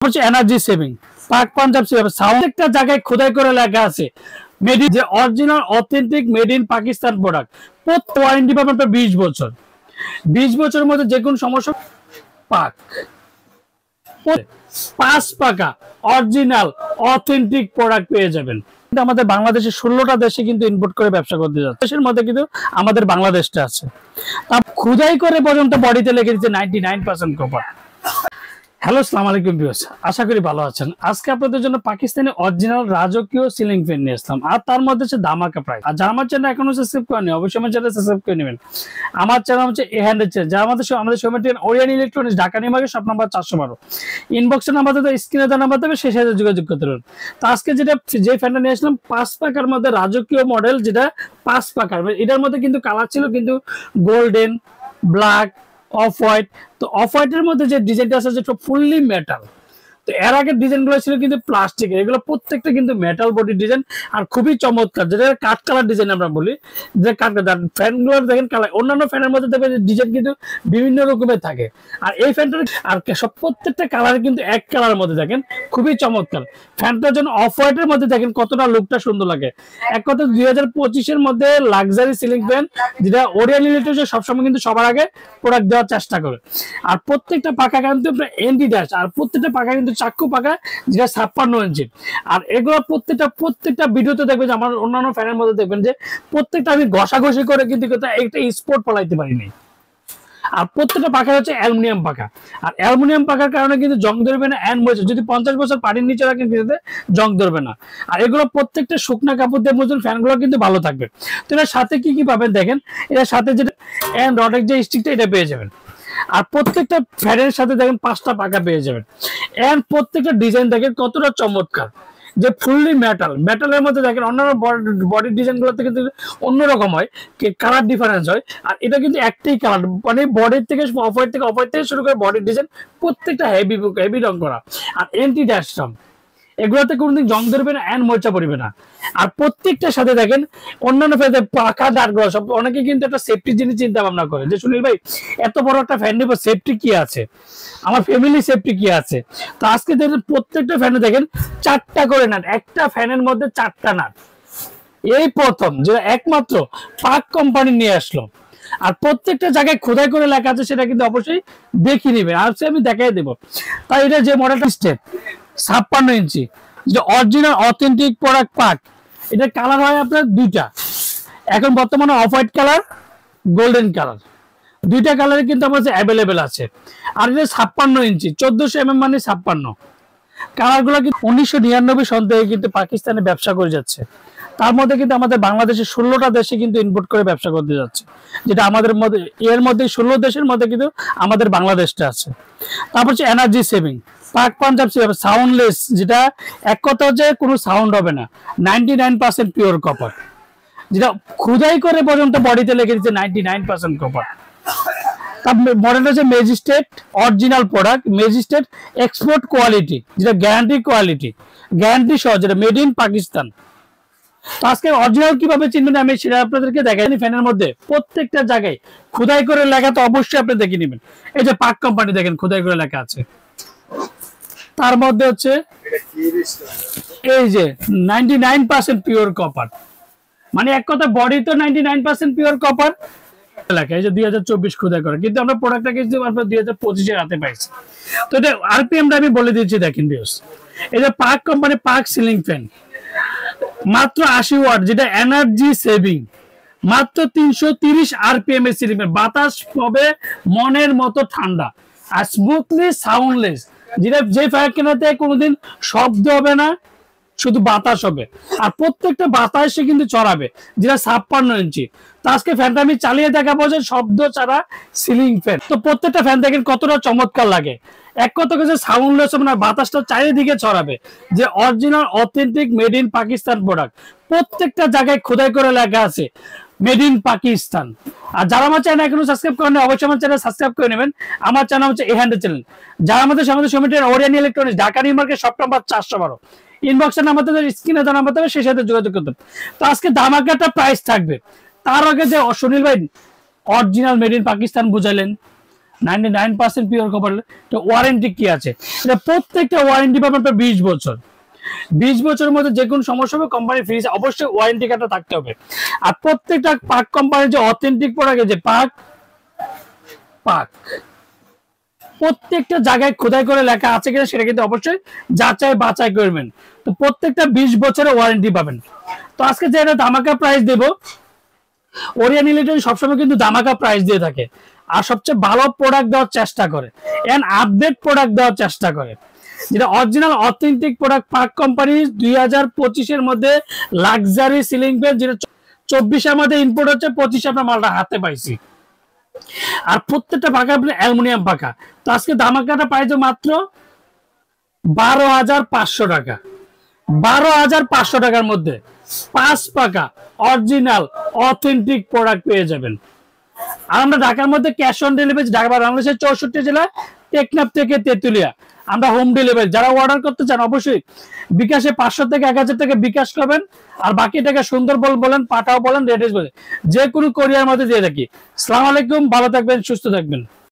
হচ্ছে energy saving পাক Punjab sound একটা জায়গায় খোদাই করে লেখা আছে মেড ইন যে original authentic made in Pakistan product. Warranty পাবেন 20 বছর। 20 বছরের মধ্যে যে কোনো সমস্যা পাক 5 পাকা অরিজিনাল অথেন্টিক প্রোডাক্ট পেয়ে যাবেন। আমাদের বাংলাদেশে 16টা দেশে কিন্তু ইম্পোর্ট করে ব্যবসা করতে যাচ্ছে। দেশের মধ্যে কিন্তু আমাদের বাংলাদেশটা আছে। তা খোদাই করে পর্যন্ত বডিতে লিখে দিচ্ছে 99% কপার। হ্যালো, আসসালামু আলাইকুম ভিউয়ার্স, আশা করি ভালো আছেন। আজকে আপনাদের জন্য পাকিস্তানি অরিজিনাল রাজকীয় সিলিং ফ্যান নিয়ে আসলাম, আর তার মধ্যে হচ্ছে ধামাকা প্রাইস। আর যারা আমার চ্যানেল এখনো সাবস্ক্রাইব করেনি অবশ্যই আমার চ্যানেল সাবস্ক্রাইব করে নেবেন। আমার চ্যানেল হচ্ছে এ হ্যান্ডের চ্যানেল, যারা আমাদের শোরুমের Orion electronics, Dhaka New Market, shop number 412। ইনবক্সের নাম্বার দেবে, স্ক্রিনে দেওয়া নাম্বার দেবে, সেই সাথে যোগাযোগ করতে পারবেন। তো আজকে যে ফ্যানটা নিয়ে আসলাম 5 পাকার মধ্যে রাজকীয় মডেল, যেটা 5 পাকার। এটার মধ্যে কিন্তু কালার ছিল কিন্তু গোল্ডেন, ব্ল্যাক, অফ হোয়াইট। তো অফ হোয়াইটের মধ্যে যে ডিজাইনটা আছে সেটা ফুললি মেটাল। তো এর আগের ডিজাইনগুলো ছিল কিন্তু প্লাস্টিকের, এগুলো প্রত্যেকটা কিন্তু মেটাল বডি ডিজাইন আর খুবই চমৎকার, যেটা কাঠ কালার ডিজাইন আমরা বলি। যে কাঠ ফ্যানগুলো দেখেন কালার, অন্যান্য ফ্যানের মধ্যে দেখবেন ডিজাইন কিন্তু বিভিন্ন রকমের থাকে, আর এই ফ্যানটার আর সব প্রত্যেকটা কালার কিন্তু এক কালারের মধ্যে দেখেন খুবই চমৎকার। ফ্যানটার জন্য অফ হোয়াইটের মধ্যে দেখেন কতটা লুকটা সুন্দর লাগে। এক কথা 2025-এর মধ্যে লাক্সারি সিলিং ফ্যান, যেটা ওরিয়ান ইলেকট্রনিক্স সবসময় কিন্তু সবার আগে প্রোডাক্ট দেওয়ার চেষ্টা করে। আর প্রত্যেকটা পাকা কিন্তু এনডি ড্যাশ, আর প্রত্যেকটা পাকা কিন্তু চাক্কু পাকা, যেটা 56 ইঞ্চি। আর এগুলো প্রত্যেকটা ভিডিওতে দেখবেন যে আমার অন্যান্য ফ্যানের মধ্যে দেখবেন যে প্রত্যেকটা আমি ঘষাঘষি করে কিন্তু একটা স্পট পলাইতে পারিনি। আর প্রত্যেকটা পাখা হচ্ছে অ্যালুমিনিয়াম পাখা, আর অ্যালুমিনিয়াম পাখার কারণে কিন্তু জং ধরবে না। এন্ড বলছে যদি 50 বছর পানির নিচে রাখেন কিন্তু জং ধরবে না। আর এগুলো প্রত্যেকটা শুকনা কাপড় দিয়ে মুছুন, ফ্যানগুলো কিন্তু ভালো থাকবে। তো এর সাথে কি পাবেন দেখেন, এর সাথে যেটা এন্ড রডের যে স্টিকটা এটা পেয়ে যাবেন। আর প্রত্যেকটা ফ্যানের সাথে দেখেন 5টা পাকা পেয়ে যাবেন। এন্ড প্রত্যেকটা ডিজাইন দেখেন কতটা চমৎকার, যে ফুললি মেটালের মধ্যে দেখেন অন্যান্য বডির ডিজাইন গুলোতে কিন্তু অন্যরকম হয়, কালার ডিফারেন্স হয়। আর এটা কিন্তু একটাই কালার, মানে বডির থেকে অফ হোয়াইট থেকে শুরু করে বডির ডিজাইন প্রত্যেকটা হেভি রং করা, আর এন্টি ড্যাশ রং। এগুলোতে কোনোদিন জং ধরবে না, এন্ড মোচা পড়বে না। আর প্রত্যেকটার সাথে দেখেন অন্যান্য ফ্যানের পাকা দাঁড়গুলো সব, অনেকে কিন্তু একটা সেফটি জিনিস চিন্তা ভাবনা করে যে সুনীল ভাই এত বড় একটা ফ্যান নেবো, সেফটি কি আছে, আমার ফ্যামিলি সেফটি কি আছে। তো আজকে দেখেন প্রত্যেকটা ফ্যানে দেখেন 4টা করে নাট, একটা ফ্যানের মধ্যে 4টা নাট। এই প্রথম যেটা একমাত্র পাক কোম্পানি নিয়ে আসলো। আর প্রত্যেকটা জায়গায় খোদাই করে লেখা আছে, সেটা কিন্তু অবশ্যই দেখে নেবেন, আর আমি দেখাই দেবো। তাই এটা যে মডেলটা স্টেট 56 ইঞ্চি, যে অরিজিনাল অথেন্টিক প্রোডাক্ট পাক। এটা কালার হয় আপনার 2টা, এখন বর্তমানে off white colour, golden colour, 2টা কালারে কিন্তু আমার কাছে অ্যাভেলেবেল আছে। আর এটা 56 ইঞ্চি, 1400 mm মানে 56। কালারগুলো কিন্তু 1999 সন থেকে কিন্তু পাকিস্তানে ব্যবসা করে যাচ্ছে। তার মধ্যে কিন্তু আমাদের বাংলাদেশের 16টা দেশে কিন্তু ইম্পোর্ট করে ব্যবসা করতে যাচ্ছে, যেটা আমাদের মধ্যে এর মধ্যে 16 দেশের মধ্যে কিন্তু আমাদের বাংলাদেশটা আছে। তারপর হচ্ছে এনার্জি সেভিং পাক পাঞ্জাব সাউন্ডলেস, যেটা এক কথা হচ্ছে কোনো সাউন্ড হবে না, 99% পিওর কপার, যেটা খোদাই করে পর্যন্ত বডিতে লিখে দিচ্ছে 99% কপার। তার মডেলটা হচ্ছে magistrate original product, magistrate export quality, যেটা গ্যারান্টি সহ, যেটা মেড ইন পাকিস্তান। তো আজকে অরিজিনাল কিভাবে চিনবেন আমি সেটা আপনাদেরকে দেখাই। ফ্যানের মধ্যে প্রত্যেকটা জায়গায় খোদাই করে লেখা, তো অবশ্যই আপনি দেখে নেবেন। এই যে পাক কোম্পানি দেখেন খোদাই করে লেখা আছে, তার মধ্যে হচ্ছে এই যে 99% পিওর কপার, মানে এক কথা বডি তো 99% পিওর কপার লেখা। এই যে 2024 খোদাই করে, কিন্তু আমরা প্রোডাক্টটা কিন্তু 2025-এর হাতে পাইছি। তো এটা আরপিএমটা আমি বলে দিচ্ছি দেখেন ভিউয়ার্স। এই যে পাক কোম্পানি পাক সিলিং ফ্যান মাত্র 80 ওয়াট, যেটা এনার্জি সেভিং, মাত্র 330 আরপিএম এর সিলিং ফ্যান। বাতাস হবে মনের মতো ঠান্ডা, আর স্মুথলি সাউন্ডলেস, যেটা যে ফ্যান কেনাতে কোনোদিন শব্দ হবে না, শুধু বাতাস হবে। আর প্রত্যেকটা বাতাসে কিন্তু চড়াবে, যেটা 56 ইঞ্চি। তো আজকে ফ্যানটা আমি চালিয়ে দেখাবো যে শব্দ ছাড়া সিলিং ফ্যান। তো প্রত্যেকটা ফ্যান দেখেন কতটা চমৎকার লাগে। এক কথা হচ্ছে সাউন্ডলেস হবে না, বাতাসটা চারিদিকে ছড়াবে, যে original authentic made in Pakistan product. প্রত্যেকটা জায়গায় খোদাই করে লেখা আছে মেড ইন পাকিস্তান। আর যারা আমার চ্যানেল এখনো সাবস্ক্রাইব করেন অবশ্যই আমার চ্যানেল সাবস্ক্রাইব করে নেবেন। আমার চ্যানেল হচ্ছে এ হ্যান্ডের চ্যানেল, যারা আমাদের সমিতির Orion electronics, Dhaka New Market, shop number 412। ইনবক্সের নাম্বার দেবে, স্ক্রিনে দেওয়া নাম্বার দেবে, সেই সাথে যোগাযোগ করতে। তো আজকে ধামাকাটা প্রাইস থাকবে। তার আগে যে সুনীল ভাই অরিজিনাল মেড ইন পাকিস্তান বুঝালেন, 99% পিওর কপার। ওয়ারেন্টি কি আছে? এটা প্রত্যেকটা ওয়ারেন্টি পাবেন আপনার 20 বছর। 20 বছরের মধ্যে যে কোনো সমস্যা হবে কোম্পানি ফ্রিজ, অবশ্যই ওয়ারেন্টি কার্ডটা থাকতে হবে। আর প্রত্যেকটা পাক কোম্পানির যে অথেন্টিক প্রোডাক্ট, যে পাক প্রত্যেকটা জায়গায় খোদাই করে লেখা আছে কিনা সেটা কিন্তু অবশ্যই যাচাই বাছাই করবেন। তো প্রত্যেকটা 20 বছরের ওয়ারেন্টি পাবেন। তো আজকে যে এটা ধামাকা প্রাইস দেব, ওরিয়ন ইলেকট্রনিক্স সবসময় কিন্তু ধামাকা প্রাইস দিয়ে থাকে আর সবচেয়ে ভালো প্রোডাক্ট দেওয়ার চেষ্টা করে, এন্ড আপডেট প্রোডাক্ট দেওয়ার চেষ্টা করে, যেটা অরিজিনাল অথেন্টিক প্রোডাক্ট। পাক কোম্পানি 2025 মধ্যে লাক্সারি সিলিং ফ্যান, যেটা 24 আমাদের ইম্পোর্ট হচ্ছে, 25 আমরা মালটা হাতে পাইছি। আর প্রত্যেকটা পাকা অ্যালুমিনিয়াম পাকা। তো আজকে ধামাকাটা পাইছো মাত্র 12,500 টাকা। 12,500 টাকার মধ্যে 5 পাকা অরিজিনাল অথেন্টিক প্রোডাক্ট পেয়ে যাবেন। আর আমরা ঢাকার মধ্যে ক্যাশ অন ডেলিভারি, ঢাকা বাংলাদেশের 64 জেলায়, টেকনাফ থেকে তেতুলিয়া আমরা হোম ডেলিভারি। যারা অর্ডার করতে চান অবশ্যই বিকাশে 500 থেকে 1000 টাকা বিকাশ করবেন, আর বাকি টাকা সুন্দরবন বলেন, পাঠাও বলেন, রেডিস বলেন, যে কোনো কোরিয়ার মধ্যে দিয়ে থাকি। আসসালামু আলাইকুম, ভালো থাকবেন, সুস্থ থাকবেন।